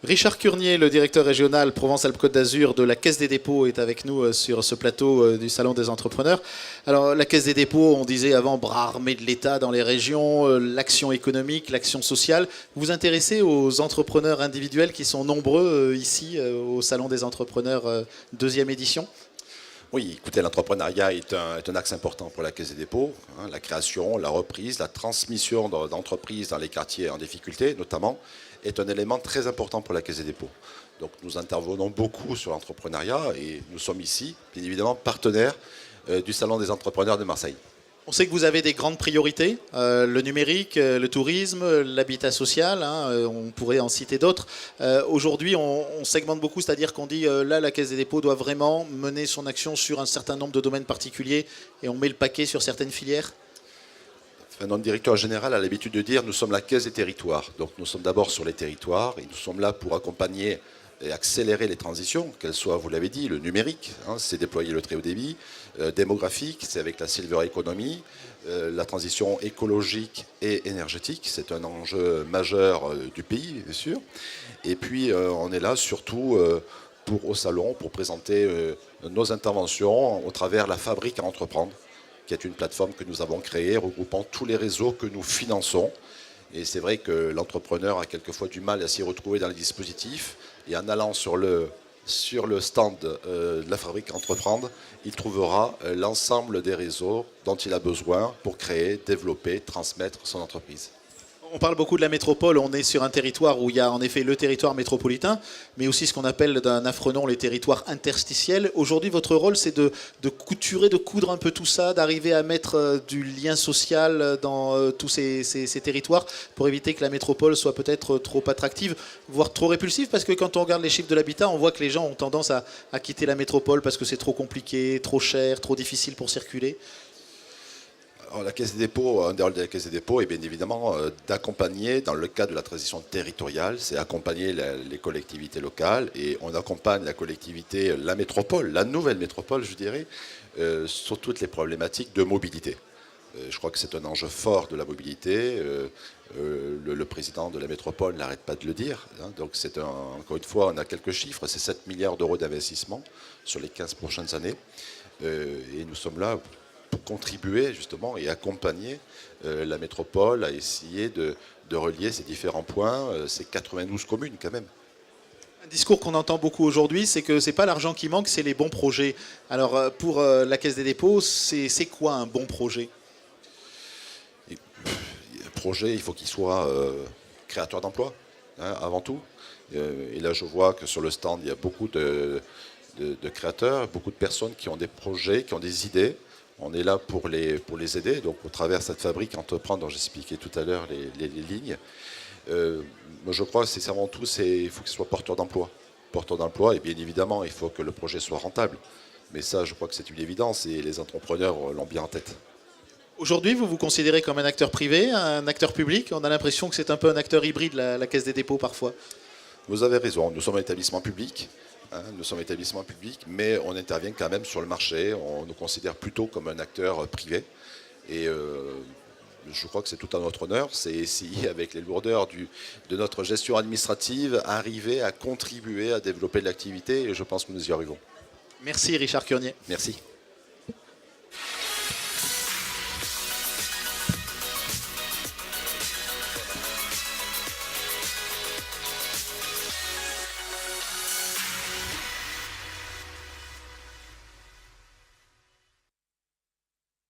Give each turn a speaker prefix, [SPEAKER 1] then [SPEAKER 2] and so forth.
[SPEAKER 1] Richard Curnier, le directeur régional Provence-Alpes-Côte d'Azur de la Caisse des dépôts, est avec nous sur ce plateau du Salon des entrepreneurs. Alors, la Caisse des dépôts, on disait avant, bras armé de l'État dans les régions, l'action économique, l'action sociale. Vous vous intéressez aux entrepreneurs individuels qui sont nombreux ici au Salon des entrepreneurs deuxième édition?
[SPEAKER 2] Oui, écoutez, l'entrepreneuriat est un axe important pour la Caisse des dépôts. La création, la reprise, la transmission d'entreprises dans les quartiers en difficulté, notamment, est un élément très important pour la Caisse des dépôts. Donc nous intervenons beaucoup sur l'entrepreneuriat et nous sommes ici, bien évidemment, partenaires du Salon des entrepreneurs de Marseille.
[SPEAKER 1] On sait que vous avez des grandes priorités, le numérique, le tourisme, l'habitat social, on pourrait en citer d'autres. Aujourd'hui, on segmente beaucoup, c'est-à-dire qu'on dit là, la Caisse des dépôts doit vraiment mener son action sur un certain nombre de domaines particuliers et on met le paquet sur certaines filières.
[SPEAKER 2] Notre directeur général a l'habitude de dire nous sommes la Caisse des territoires. Donc nous sommes d'abord sur les territoires et nous sommes là pour accompagner et accélérer les transitions, qu'elles soient, vous l'avez dit, le numérique, c'est déployer le très haut débit, démographique, c'est avec la silver economy, la transition écologique et énergétique, c'est un enjeu majeur du pays, bien sûr. Et puis on est là surtout au salon pour présenter nos interventions au travers la Fabrique à entreprendre, qui est une plateforme que nous avons créée, regroupant tous les réseaux que nous finançons. Et c'est vrai que l'entrepreneur a quelquefois du mal à s'y retrouver dans les dispositifs. Et en allant sur le stand de la Fabrique à entreprendre, il trouvera l'ensemble des réseaux dont il a besoin pour créer, développer, transmettre son entreprise.
[SPEAKER 1] On parle beaucoup de la métropole, on est sur un territoire où il y a en effet le territoire métropolitain, mais aussi ce qu'on appelle d'un affreux nom les territoires interstitiels. Aujourd'hui, votre rôle, c'est de couturer, de coudre un peu tout ça, d'arriver à mettre du lien social dans tous ces territoires pour éviter que la métropole soit peut-être trop attractive, voire trop répulsive, parce que quand on regarde les chiffres de l'habitat, on voit que les gens ont tendance à quitter la métropole parce que c'est trop compliqué, trop cher, trop difficile pour circuler.
[SPEAKER 2] Alors, la Caisse des dépôts, un des rôles de la Caisse des dépôts est bien évidemment d'accompagner, dans le cadre de la transition territoriale, c'est accompagner les collectivités locales et on accompagne la collectivité, la métropole, la nouvelle métropole, je dirais, sur toutes les problématiques de mobilité. Je crois que c'est un enjeu fort de la mobilité. Le président de la métropole n'arrête pas de le dire. Donc encore une fois, on a quelques chiffres, c'est 7 milliards d'euros d'investissement sur les 15 prochaines années. Et nous sommes là pour contribuer justement et accompagner la métropole à essayer de relier ces différents points, ces 92 communes quand même.
[SPEAKER 1] Un discours qu'on entend beaucoup aujourd'hui, c'est que ce n'est pas l'argent qui manque, c'est les bons projets. Alors pour la Caisse des dépôts, c'est quoi un bon projet ?
[SPEAKER 2] Un projet, il faut qu'il soit créateur d'emplois, avant tout. Et là, je vois que sur le stand, il y a beaucoup de créateurs, beaucoup de personnes qui ont des projets, qui ont des idées. On est là pour les aider, donc au travers de cette Fabrique à entreprendre dont j'expliquais tout à l'heure les lignes. Moi je crois que c'est avant tout, il faut qu'il soit porteur d'emploi. Porteur d'emploi, et bien évidemment, il faut que le projet soit rentable. Mais ça, je crois que c'est une évidence et les entrepreneurs l'ont bien en tête.
[SPEAKER 1] Aujourd'hui, vous vous considérez comme un acteur privé, un acteur public? On a l'impression que c'est un peu un acteur hybride, la Caisse des dépôts parfois.
[SPEAKER 2] Vous avez raison, nous sommes un établissement public. Nous sommes un établissement public, mais on intervient quand même sur le marché. On nous considère plutôt comme un acteur privé. Et je crois que c'est tout à notre honneur. C'est essayer, avec les lourdeurs de notre gestion administrative, arriver à contribuer à développer l'activité. Et je pense que nous y arrivons.
[SPEAKER 1] Merci Richard Curnier.
[SPEAKER 2] Merci.